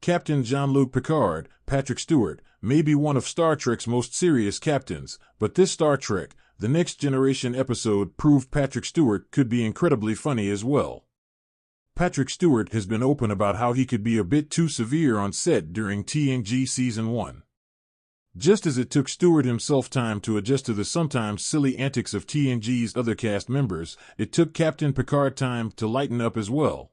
Captain Jean-Luc Picard, Patrick Stewart, may be one of Star Trek's most serious captains, but this Star Trek, The Next Generation episode proved Patrick Stewart could be incredibly funny as well. Patrick Stewart has been open about how he could be a bit too severe on set during TNG Season 1. Just as it took Stewart himself time to adjust to the sometimes silly antics of TNG's other cast members, it took Captain Picard time to lighten up as well.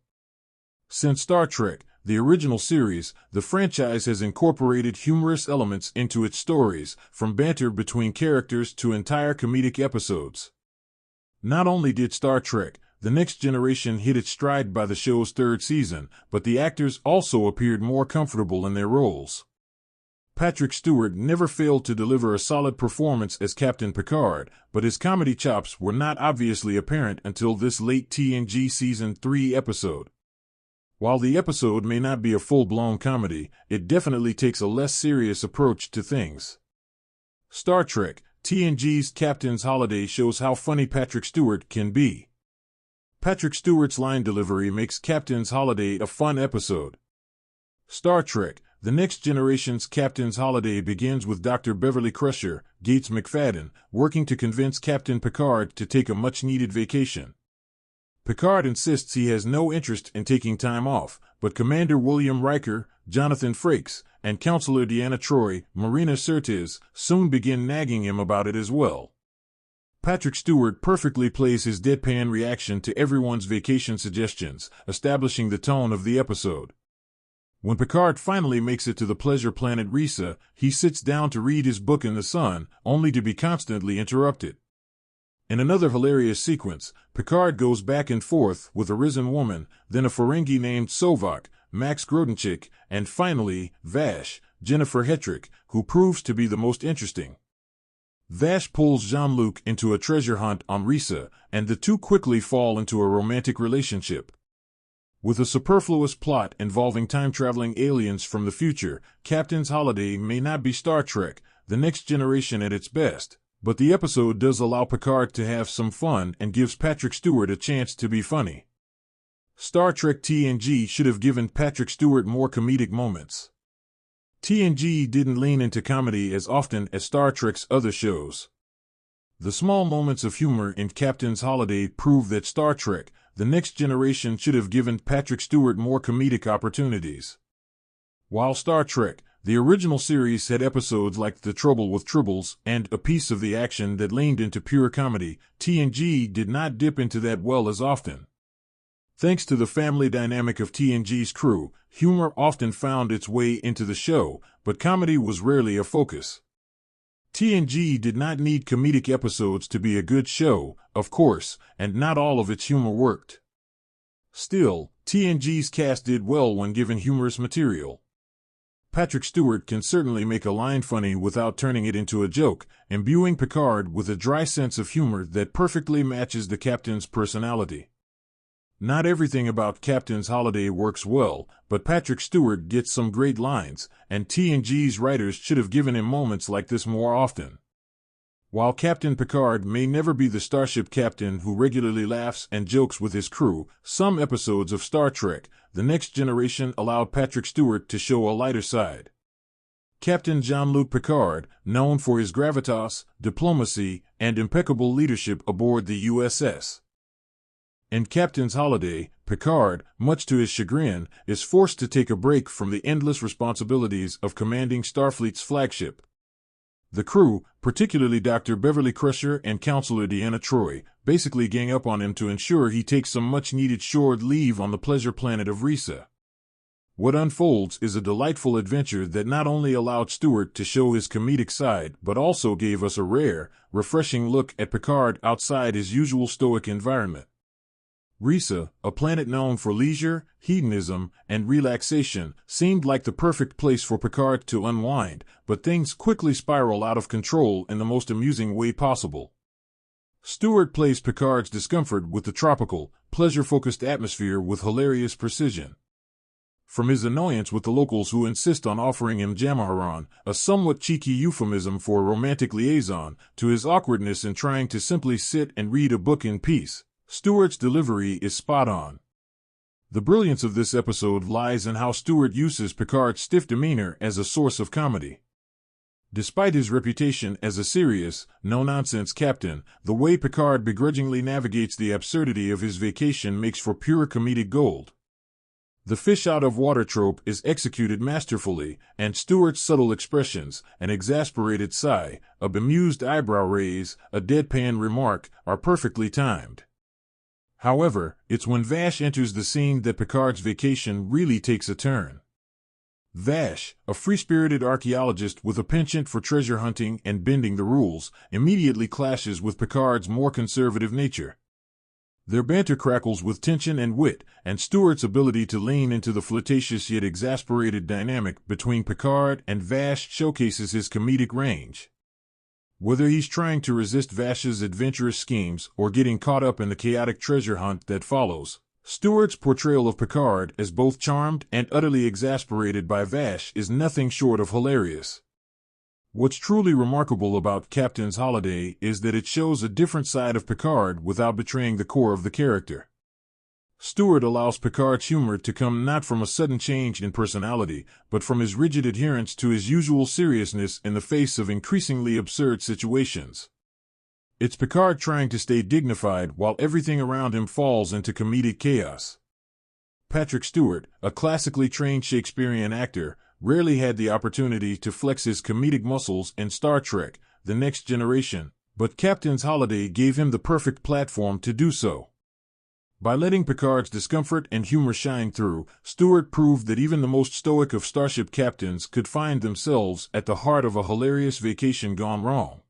Since Star Trek, the original series, the franchise has incorporated humorous elements into its stories, from banter between characters to entire comedic episodes. Not only did Star Trek, The Next Generation hit its stride by the show's third season, but the actors also appeared more comfortable in their roles. Patrick Stewart never failed to deliver a solid performance as Captain Picard, but his comedy chops were not obviously apparent until this late TNG Season 3 episode. While the episode may not be a full-blown comedy, it definitely takes a less serious approach to things. Star Trek, TNG's Captain's Holiday shows how funny Patrick Stewart can be. Patrick Stewart's line delivery makes Captain's Holiday a fun episode. Star Trek, The Next Generation's Captain's Holiday begins with Dr. Beverly Crusher, Gates McFadden, working to convince Captain Picard to take a much-needed vacation. Picard insists he has no interest in taking time off, but Commander William Riker, Jonathan Frakes, and Counselor Deanna Troi, Marina Sirtis, soon begin nagging him about it as well. Patrick Stewart perfectly plays his deadpan reaction to everyone's vacation suggestions, establishing the tone of the episode. When Picard finally makes it to the pleasure planet Risa, he sits down to read his book in the sun, only to be constantly interrupted. In another hilarious sequence, Picard goes back and forth with a risen woman, then a Ferengi named Sovok, Max Grodenchik, and finally, Vash, Jennifer Hetrick, who proves to be the most interesting. Vash pulls Jean-Luc into a treasure hunt on Risa, and the two quickly fall into a romantic relationship. With a superfluous plot involving time-traveling aliens from the future, Captain's Holiday may not be Star Trek, The Next Generation at its best, but the episode does allow Picard to have some fun and gives Patrick Stewart a chance to be funny. Star Trek TNG should have given Patrick Stewart more comedic moments. TNG didn't lean into comedy as often as Star Trek's other shows. The small moments of humor in Captain's Holiday prove that Star Trek, The Next Generation should have given Patrick Stewart more comedic opportunities. While Star Trek, the original series had episodes like The Trouble with Tribbles and A Piece of the Action that leaned into pure comedy, TNG did not dip into that well as often. Thanks to the family dynamic of TNG's crew, humor often found its way into the show, but comedy was rarely a focus. TNG did not need comedic episodes to be a good show, of course, and not all of its humor worked. Still, TNG's cast did well when given humorous material. Patrick Stewart can certainly make a line funny without turning it into a joke, imbuing Picard with a dry sense of humor that perfectly matches the captain's personality. Not everything about Captain's Holiday works well, but Patrick Stewart gets some great lines, and TNG's writers should have given him moments like this more often. While Captain Picard may never be the starship captain who regularly laughs and jokes with his crew, some episodes of Star Trek, The Next Generation allowed Patrick Stewart to show a lighter side. Captain Jean-Luc Picard, known for his gravitas, diplomacy, and impeccable leadership aboard the USS. In Captain's Holiday, Picard, much to his chagrin, is forced to take a break from the endless responsibilities of commanding Starfleet's flagship. The crew, particularly Dr. Beverly Crusher and Counselor Deanna Troi, basically gang up on him to ensure he takes some much-needed shore leave on the pleasure planet of Risa. What unfolds is a delightful adventure that not only allowed Stewart to show his comedic side but also gave us a rare, refreshing look at Picard outside his usual stoic environment. Risa, a planet known for leisure, hedonism, and relaxation, seemed like the perfect place for Picard to unwind, but things quickly spiral out of control in the most amusing way possible. Stewart plays Picard's discomfort with the tropical, pleasure-focused atmosphere with hilarious precision. From his annoyance with the locals who insist on offering him Jamaharan, a somewhat cheeky euphemism for a romantic liaison, to his awkwardness in trying to simply sit and read a book in peace, Stewart's delivery is spot on. The brilliance of this episode lies in how Stewart uses Picard's stiff demeanor as a source of comedy. Despite his reputation as a serious, no-nonsense captain, the way Picard begrudgingly navigates the absurdity of his vacation makes for pure comedic gold. The fish-out-of-water trope is executed masterfully, and Stewart's subtle expressions, an exasperated sigh, a bemused eyebrow raise, a deadpan remark, are perfectly timed. However, it's when Vash enters the scene that Picard's vacation really takes a turn. Vash, a free-spirited archaeologist with a penchant for treasure hunting and bending the rules, immediately clashes with Picard's more conservative nature. Their banter crackles with tension and wit, and Stewart's ability to lean into the flirtatious yet exasperated dynamic between Picard and Vash showcases his comedic range. Whether he's trying to resist Vash's adventurous schemes or getting caught up in the chaotic treasure hunt that follows, Stewart's portrayal of Picard as both charmed and utterly exasperated by Vash is nothing short of hilarious. What's truly remarkable about Captain's Holiday is that it shows a different side of Picard without betraying the core of the character. Stewart allows Picard's humor to come not from a sudden change in personality, but from his rigid adherence to his usual seriousness in the face of increasingly absurd situations. It's Picard trying to stay dignified while everything around him falls into comedic chaos. Patrick Stewart, a classically trained Shakespearean actor, rarely had the opportunity to flex his comedic muscles in Star Trek: The Next Generation, but Captain's Holiday gave him the perfect platform to do so. By letting Picard's discomfort and humor shine through, Stewart proved that even the most stoic of starship captains could find themselves at the heart of a hilarious vacation gone wrong.